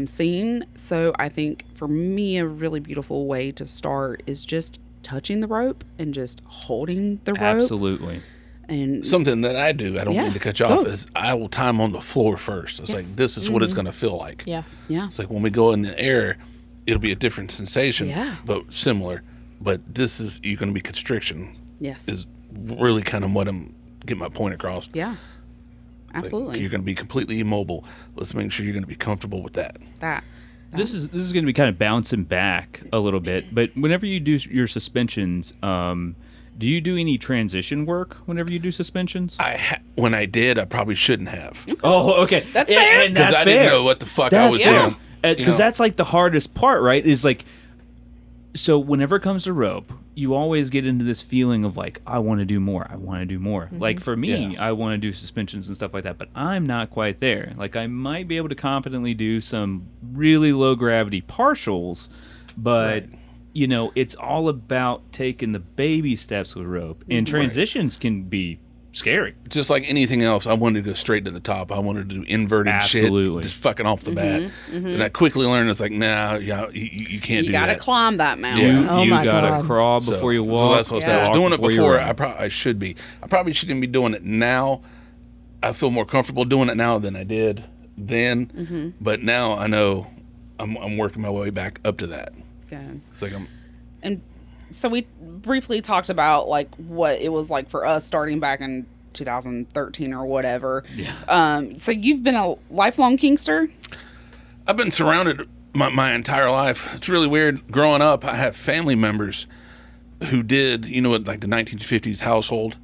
A: scene. So I think for me, a really beautiful way to start is just touching the rope and just holding the rope.
D: Absolutely.
A: And
C: something that I do, I don't mean to cut you off, is I will time on the floor first. It's like, this is what it's going to feel like.
B: Yeah.
C: It's like when we go in the air, it'll be a different sensation, but similar. But you're going to be constriction.
A: Yes.
C: Is really kind of what I'm getting my point across.
A: Yeah. Absolutely.
C: Like, you're going to be completely immobile. Let's make sure you're going to be comfortable with that.
D: This is going to be kind of bouncing back a little bit, but whenever you do your suspensions, do you do any transition work whenever you do suspensions?
C: When I did, I probably shouldn't have.
D: Oh, okay.
A: That's fair.
C: Because I didn't know what the fuck I was doing.
D: Because that's like the hardest part, right? Is like, so whenever it comes to rope, you always get into this feeling of like, I want to do more. I want to do more. Like for me, I want to do suspensions and stuff like that, but I'm not quite there. Like I might be able to competently do some really low gravity partials, but it's all about taking the baby steps with rope. And transitions can be scary.
C: Just like anything else, I wanted to go straight to the top. I wanted to do inverted shit, just fucking off the bat. And I quickly learned, it's like, nah, you can't do that.
A: You gotta climb that mountain.
D: You gotta crawl before you walk.
C: So that's what I was doing it before. I should be. I probably shouldn't be doing it now. I feel more comfortable doing it now than I did then. But now I know I'm working my way back up to that.
A: Good.
C: It's like
A: And so we briefly talked about like what it was like for us starting back in 2013 or whatever. So you've been a lifelong kinkster?
C: I've been surrounded my entire life. It's really weird. Growing up, I have family members who did, like the 1950s household.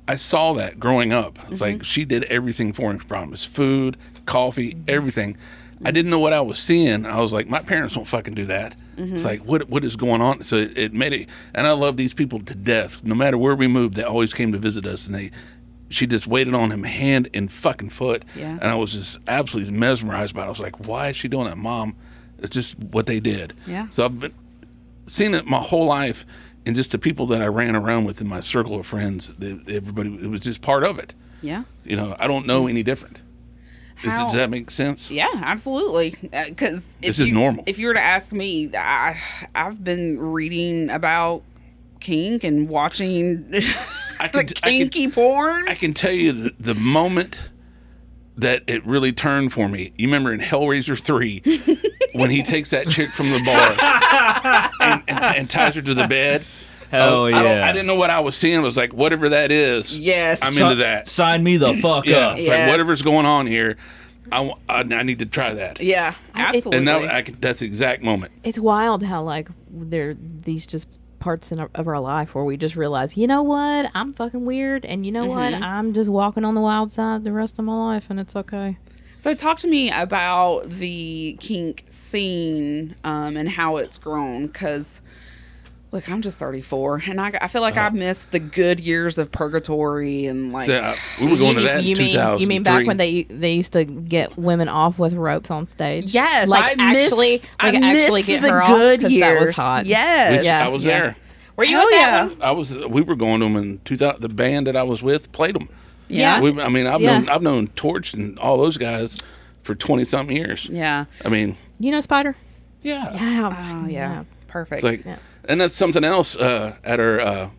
C: I saw that growing up. It's like she did everything for me. Promise, food, coffee, everything. I didn't know what I was seeing. I was like, my parents won't fucking do that. It's like, what is going on? So it made it, and I love these people to death. No matter where we moved, they always came to visit us, and she just waited on him hand and fucking foot. And I was just absolutely mesmerized by it. I was like, why is she doing that, Mom? It's just what they did. So I've been seeing it my whole life, and just the people that I ran around with in my circle of friends, everybody, it was just part of it. I don't know any different. Does that make sense?
A: Yeah, absolutely. Because
C: this is normal.
A: If you were to ask me, I've been reading about kink and watching kinky porn.
C: I can tell you the moment that it really turned for me. You remember in Hellraiser 3 when he takes that chick from the bar and ties her to the bed?
D: Hell yeah.
C: I didn't know what I was seeing. It was like, whatever that is, I'm into that.
D: Sign me the fuck up.
C: It's like, whatever's going on here, I need to try that.
A: Yeah, absolutely.
C: And that's the exact moment.
B: It's wild how, like, there these just parts of our life where we just realize, you know what, I'm fucking weird, and you know what, I'm just walking on the wild side the rest of my life, and it's okay.
A: So talk to me about the kink scene and how it's grown, because... Look, I'm just 34, and I feel like I've missed the good years of purgatory and like.
C: So, we were going to that in 2003.
B: You mean back when they used to get women off with ropes on stage?
A: Yes,
B: like
A: I
B: actually
A: missed
B: get
A: the
B: her
A: good
B: off
A: years.
B: That was hot.
A: Yes,
C: I was there.
B: Were you
A: Hell
B: at that
A: yeah.
B: one?
C: We were going to them in 2000. The band that I was with played them.
A: Yeah.
C: I've known Torch and all those guys for 20-something years.
A: Yeah.
C: I mean,
B: You know Spider?
C: yeah.
A: Oh, yeah. Perfect.
C: It's like, and that's something else at our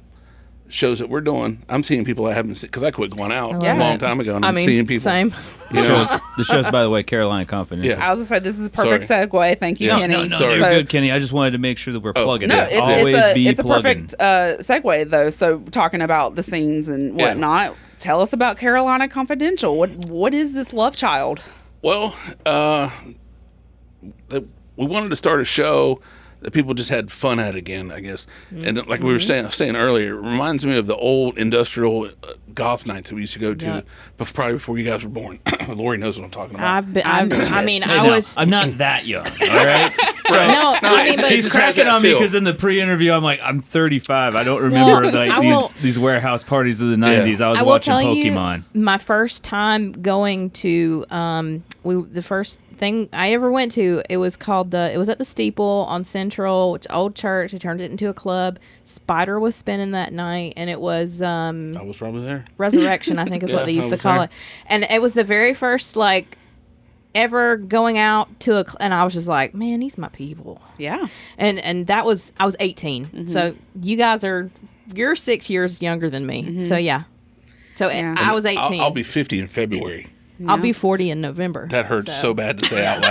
C: shows that we're doing. I'm seeing people I haven't seen because I quit going out a long time ago, and I'm seeing people.
B: Same.
C: You know?
D: The show's, by the way, Carolina Confidential.
C: Yeah.
A: I was going to say, this is a perfect segue. Thank you, Kenny.
D: No,
C: Sorry.
D: you're good, Kenny. I just wanted to make sure that we're plugging
A: No,
D: it. Always be
A: it's a
D: plugging.
A: perfect segue, though. So, talking about the scenes and whatnot, tell us about Carolina Confidential. What is this love child?
C: Well, we wanted to start a show that people just had fun at again, I guess. And like we were saying earlier, it reminds me of the old industrial goth nights that we used to go to, probably before you guys were born. Lori knows what I'm talking about.
B: I'm
D: not that young, all right? So,
B: No, I mean, but
D: he's
C: just has
D: cracking
C: that
D: on me
C: feel.
D: because in the pre-interview, I'm like, I'm 35. I don't remember these warehouse parties of the 90s. I was watching Pokemon.
B: My first time going to the first thing I ever went to, it was called it was at the Steeple on Central, which old church. They turned it into a club. Spider was spinning that night, and it was
C: I was probably there.
B: Resurrection, I think is what they used to call it. And it was the very first ever going out to and I was just like, man, these my people.
A: Yeah.
B: And that was, I was 18. So you guys you're 6 years younger than me. So yeah. So I was 18.
C: I'll be 50 in February.
B: I'll be 40 in November.
C: That hurts so bad to say out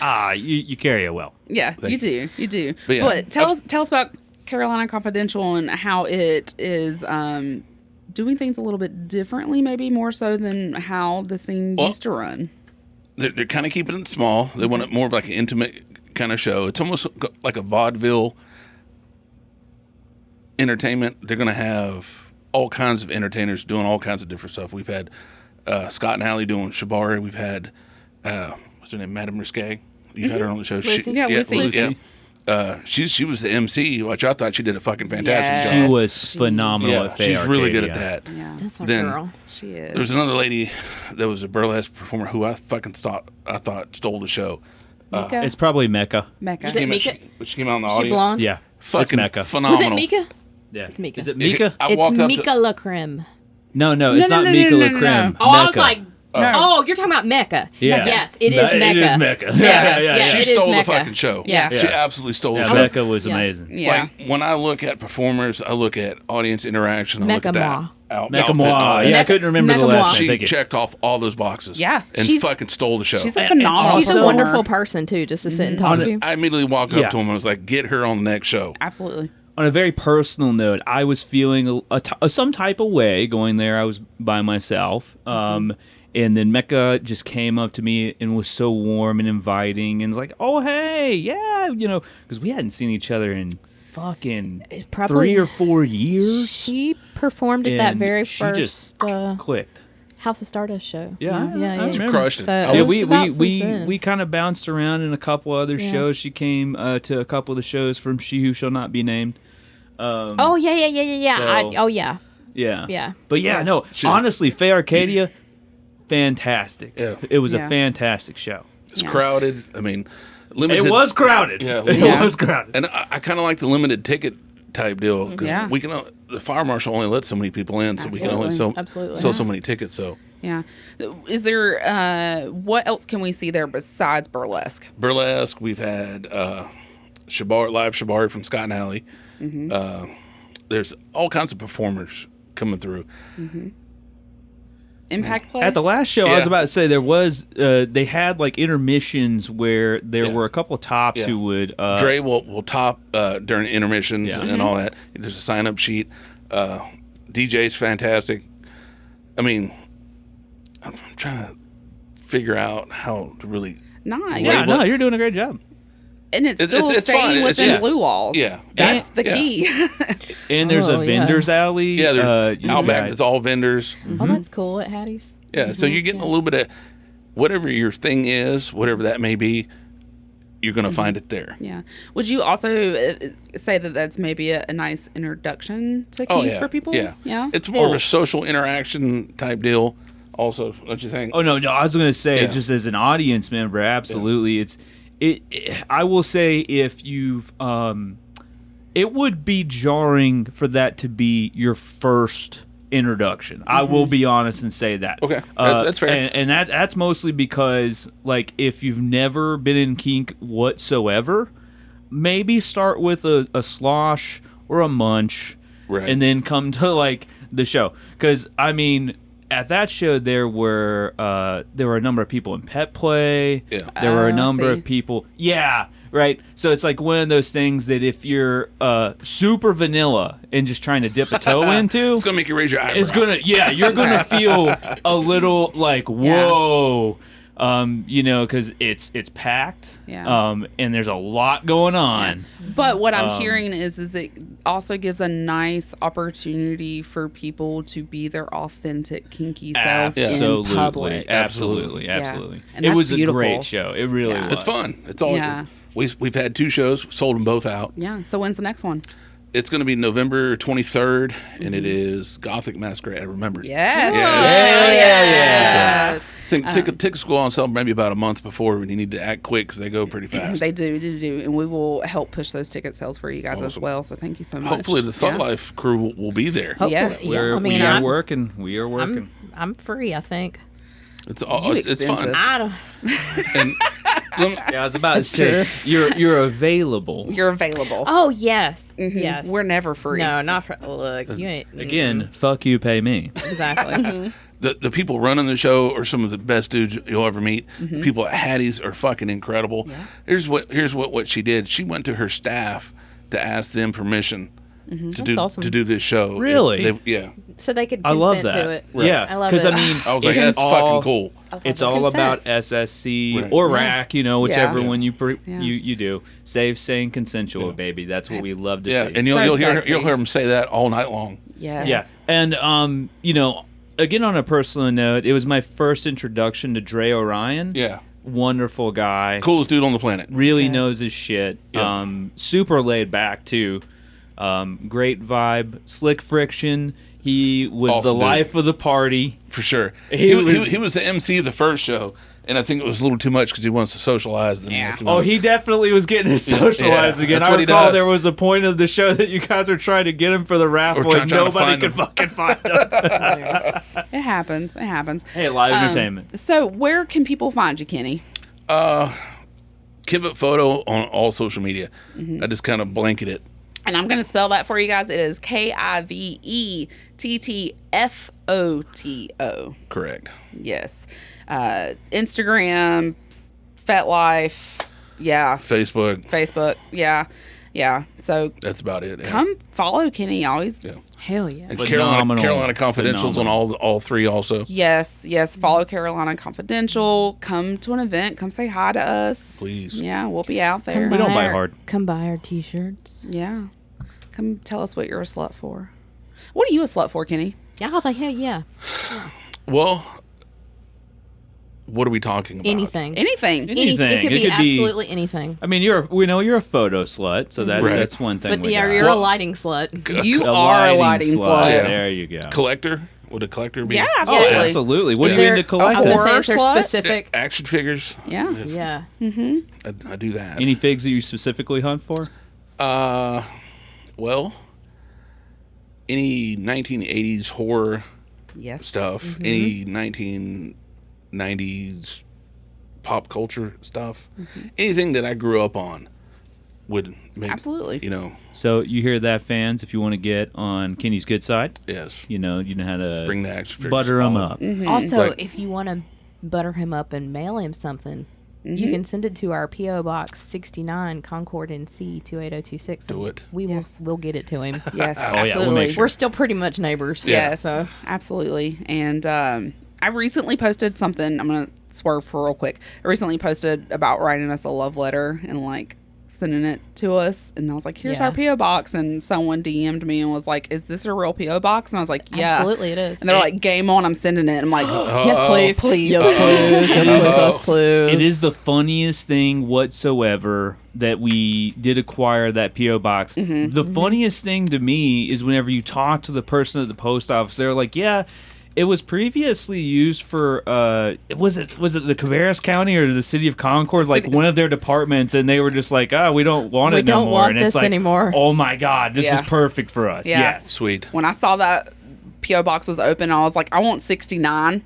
C: loud.
D: You carry it well.
A: Yeah, you do. You do.
C: But yeah,
A: But tell us about Carolina Confidential and how it is doing things a little bit differently, maybe more so than how the scene used to run.
C: They're kind of keeping it small. They want it more of like an intimate kind of show. It's almost like a vaudeville entertainment. They're going to have all kinds of entertainers doing all kinds of different stuff. We've had Scott and Allie doing Shibari. We've had what's her name, Madame Risqué. You've had her on the show.
A: Lucy.
C: Lucy. Yeah. She was the MC, which I thought she did a fucking fantastic
A: Yes.
C: job.
D: She was phenomenal at Faye
C: she's really good
D: Arcadia.
C: at that.
A: Yeah.
B: That's our
C: Then-
B: girl.
A: She is.
C: There's another lady that was a burlesque performer who I thought stole the show.
A: Mika?
D: It's probably Mecca.
A: Mecca.
B: Is it Mika?
C: She came out in the
B: She
C: audience.
B: blonde?
D: Yeah.
C: Fucking
D: it's Mecca.
C: phenomenal.
B: Was it Mika?
D: Yeah.
B: It's Mika.
D: Is it Mika?
C: I
B: It's
C: walked up
B: Mika La Creme.
D: No, it's
A: no,
D: not
A: no,
D: Mika
A: no,
D: La
A: no, no,
D: Creme.
A: no.
B: Oh, I was
D: Mecca.
B: like, oh, you're talking about Mecca.
D: Yeah.
B: Yes, it is Mecca.
D: It is Mecca.
B: Mecca.
D: Yeah.
C: She
B: it is
C: stole the
B: Mecca.
C: fucking show.
B: Yeah.
C: She absolutely stole the
D: Yeah,
C: show.
D: Mecca was
B: Yeah.
D: amazing.
A: Yeah.
C: Like, when I look at performers, I look at audience interaction, I look at
B: Mecca-moi.
C: that. Outfit.
D: Mecca-moi. Yeah, I couldn't remember the
B: Mecca-moi.
D: last name.
C: She
D: Thank you.
C: checked off all those boxes.
A: Yeah.
C: And
B: She's-
C: fucking stole the show.
A: She's a phenomenal
B: She's a
A: performer.
B: wonderful person, too, just to sit and talk to you.
C: I immediately walked up
D: Yeah.
C: to him and was like, get her on the next show.
A: Absolutely.
D: On a very personal note, I was feeling some type of way going there. I was by myself. And then Mecca just came up to me and was so warm and inviting and was like, oh, hey, yeah, because we hadn't seen each other in fucking
B: Probably
D: 3 or 4 years.
B: She performed at that
D: And
B: very
D: she
B: first
D: just clicked.
B: House of Stardust show.
D: Yeah, I remember.
C: Crushed it.
B: So
C: I
B: it
C: was-
B: was
D: Yeah,
B: about since
D: we
B: then.
D: kind of bounced around in a couple other shows. She came to a couple of the shows from She Who Shall Not Be Named.
B: Oh yeah.
D: So-
B: Yeah.
D: Yeah. But no,
C: She-
D: honestly, Faye Arcadia, fantastic.
C: Yeah.
D: It was
A: Yeah.
D: a fantastic show.
C: It's crowded. I mean, limited.
D: It was crowded.
C: Yeah.
D: It
A: Yeah.
D: was crowded.
C: And I kind of like the limited ticket type deal because
A: Yeah.
C: we can. The fire marshal only lets so many people in, so we can only
B: Absolutely.
C: sell so many tickets. So
A: Yeah. Is there, what else can we see there besides Burlesk?
C: Burlesk, we've had live Shibari from Scott and Alley. There's all kinds of performers coming through.
A: Impact Play?
D: At the last show, I was
C: Yeah.
D: about to say there was. They had like intermissions where there
C: Yeah.
D: were a couple of tops
C: Yeah.
D: who would.
C: Dre will top during intermissions
D: Yeah.
C: and all that. There's a sign up sheet. DJ's fantastic. I mean, I'm trying to figure out how to really.
A: Nice.
D: Yeah,
C: label
D: no,
C: it.
D: you're doing a great job.
A: And it's
C: It's-
A: still
C: it's
A: staying
C: fun. It's-
A: within
C: yeah.
A: blue walls.
C: Yeah.
A: That's
C: And-
A: the
C: yeah.
A: key.
D: And there's
B: Oh,
D: a
B: yeah.
D: vendors alley.
C: Yeah, there's Outback.
D: yeah.
C: It's all vendors.
B: Oh, that's cool at Hattie's.
C: Yeah, so you're getting a little bit of whatever your thing is, whatever that may be, you're going to find it there.
A: Yeah. Would you also say that that's maybe a nice introduction to kink
C: Oh, yeah.
A: for people?
C: Yeah.
A: Yeah.
C: It's more of a social interaction type deal, also, don't you think?
D: Oh no, I was gonna say
C: Yeah.
D: just as an audience member, absolutely. I will say if you've it would be jarring for that to be your first introduction. I will be honest and say that.
C: Okay, that's fair.
D: And that's mostly because, like, if you've never been in kink whatsoever, maybe start with a slosh or a munch,
C: Right.
D: and then come to, like, the show. Because, I mean, at that show there were a number of people in pet play.
C: Yeah.
D: There were a number
A: see.
D: of people. Yeah, right. So it's like one of those things that if you're super vanilla and just trying to dip a toe into,
C: It's gonna make you raise your eyebrow.
D: you're gonna feel a little like, whoa. Because it's packed,
A: Yeah.
D: and there's a lot going on.
A: But what I'm hearing is it also gives a nice opportunity for people to be their authentic kinky selves in public.
D: Absolutely.
A: Yeah. And
D: It
A: that's
D: was
A: beautiful.
D: a great show. It really
A: Yeah.
D: was.
C: It's fun. It's all.
A: Yeah.
C: We've had 2 shows, sold them both out.
A: Yeah. So when's the next one?
C: It's going to be November 23rd, and it is Gothic Masquerade. I remember.
A: Yes.
D: Yeah.
C: I think tickets go on sale maybe about a month before, and you need to act quick because they go pretty fast.
A: They do, and we will help push those ticket sales for you guys as well. So thank you so much.
C: Hopefully, the Sun Life crew will be there.
B: Hopefully,
A: Yeah.
B: yeah.
D: We are working. We are working.
B: I'm free, I think.
C: It's
A: expensive.
C: fun.
B: I don't.
C: And
D: Yeah, I was about to say you're available.
A: You're available.
B: Oh yes, yes.
A: We're never free.
B: No, not for. Look, you ain't.
D: Again, fuck you, pay me.
B: Exactly.
C: the people running the show are some of the best dudes you'll ever meet. The people at Hattie's are fucking incredible.
A: Yeah.
C: Here's what she did. She went to her staff to ask them permission
B: awesome.
C: to do this show.
D: Really?
C: Yeah.
B: So they could
D: I
B: consent
D: love that.
B: to it.
D: Yeah,
B: I love
D: because
B: it.
D: I mean,
C: I was like,
D: it's
C: that's
D: all-
C: fucking cool.
D: It's
B: the
D: all
B: consent.
D: about SSC
C: Right.
D: or RAC, whichever
A: Yeah.
D: one you
A: Yeah.
D: you do. Safe, sane, consensual, baby. That's what we love to
C: Yeah,
D: see.
C: and
A: So
C: you'll hear
A: sexy.
C: them say that all night long.
A: Yes.
D: Yeah, and again, on a personal note, it was my first introduction to Dre Orion.
C: Yeah,
D: Wonderful guy.
C: coolest dude on the planet.
D: Really knows his shit.
C: Yeah.
D: Super laid back too. Great vibe. Slick friction. He was
C: Awesome
D: the
C: dude.
D: life of the party.
C: For sure.
D: He was-
C: He was the MC of the first show, and I think it was a little too much because he wants to socialize.
D: Oh, he definitely was getting his socialized
C: Yeah,
D: again.
C: that's
D: I
C: what he
D: recall
C: does.
D: there was a point of the show that you guys were trying to get him for the raffle,
C: trying
D: and
C: to
D: nobody
C: find
D: could
C: him.
D: fucking find him.
A: It happens. It happens.
D: Hey, live entertainment.
A: So where can people find you, Kenny?
C: Kivett Photo on all social media. I just kind of blanket it.
A: And I'm going to spell that for you guys. It is KIVETTFOTO.
C: Correct.
A: Yes. Instagram, FetLife. Yeah.
C: Facebook.
A: Yeah. Yeah. So
C: That's about it. Yeah.
A: come follow Kenny. Always.
C: Yeah.
B: Hell yeah.
C: And
D: Phenomenal.
C: Carolina Confidentials on
D: Phenomenal.
C: all 3 also.
A: Yes. Follow Carolina Confidential. Come to an event. Come say hi to us.
C: Please.
A: Yeah. We'll be out there.
D: We don't buy hard.
B: Come buy our t-shirts.
A: Yeah. Come tell us what you're a slut for. What are you a slut for, Kenny?
B: Yeah, I think hell yeah.
C: Well, what are we talking about?
B: Anything.
A: Anything.
D: Anything.
B: It could
D: It
B: be
D: could be-
B: absolutely anything.
D: I mean, we know you're a photo slut, so that's
C: Right.
D: that's one thing.
B: But
D: we
B: yeah,
D: got.
B: you're a lighting slut.
A: You
D: A
A: are a lighting slut.
C: Yeah.
D: There you go.
C: Collector? Would a collector be?
A: Yeah,
D: Oh,
A: absolutely.
D: absolutely. What
B: Is
D: are you
B: there,
D: into
B: I was
D: collecting?
B: gonna say,
A: horror
B: is there
A: slut?
B: specific?
C: Action figures?
A: Yeah.
B: Yeah.
C: I do that.
D: Any figs that you specifically hunt for?
C: Well, any 1980s horror
A: Yes.
C: stuff, any 1990s pop culture stuff, anything that I grew up on would make,
A: Absolutely.
D: So you hear that, fans? If you want to get on Kenny's good side,
C: yes,
D: you know how to
C: bring the action figures.
D: butter him up.
B: Also,
C: Like-
B: if you want to butter him up and mail him something, you can send it to our P.O. Box 69, Concord, NC 28026.
C: Do it.
B: We'll get it to him.
A: Yes.
D: yeah, we'll
A: absolutely.
D: make sure.
B: We're still pretty much neighbors.
A: Yes.
B: So
A: Absolutely. And I recently posted something. I'm going to swerve for real quick. I recently posted about writing us a love letter and sending it to us, and I was like, here's
B: Yeah.
A: our P.O. box, and someone DM'd me and was like, is this a real P.O. box? And I was like, yeah.
B: absolutely it is.
A: And they're like, game on, I'm sending it. I'm like,
B: yes, please.
A: please.
B: Yes, please. Yes, please.
D: It is the funniest thing whatsoever that we did acquire that P.O. box. The funniest thing to me is whenever you talk to the person at the post office, they're like, yeah, it was previously used for was it the Cabarrus County or the city of Concord, like one of their departments, and they were just like, oh, we don't want it no more.
B: Want
D: and
B: this
D: it's like,
B: anymore.
D: Oh my God, this is perfect for us.
A: Yeah.
D: Yes.
C: Sweet.
A: When I saw that P.O. box was open, I was like, I want 69.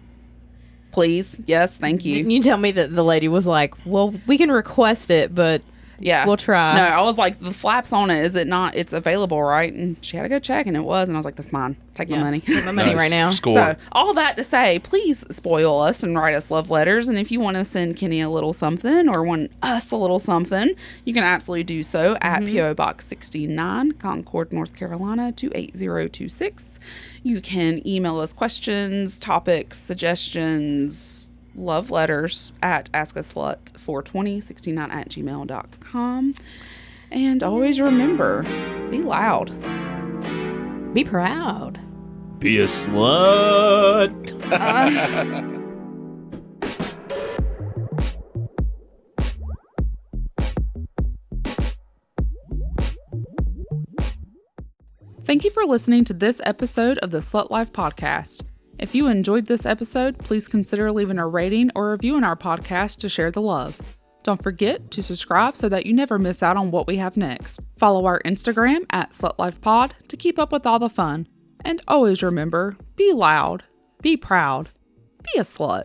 A: Please. Yes, thank you.
B: Didn't you tell me that the lady was like, well, we can request it, but
A: yeah,
B: we'll try.
A: No, I was like, the flaps on it, is it not? It's available, right? And she had to go check, and it was. And I was like, that's mine. Take my money.
B: Take my money right now.
C: Score.
A: So, all that to say, please spoil us and write us love letters. And if you want to send Kenny a little something or want us a little something, you can absolutely do so at P.O. Box 69, Concord, North Carolina, 28026. You can email us questions, topics, suggestions, love letters at askaslut42069@gmail.com. And always remember, be loud.
B: Be proud.
D: Be a slut.
A: Thank you for listening to this episode of the Slut Life Podcast. If you enjoyed this episode, please consider leaving a rating or review in our podcast to share the love. Don't forget to subscribe so that you never miss out on what we have next. Follow our Instagram at SlutLifePod to keep up with all the fun. And always remember, be loud, be proud, be a slut.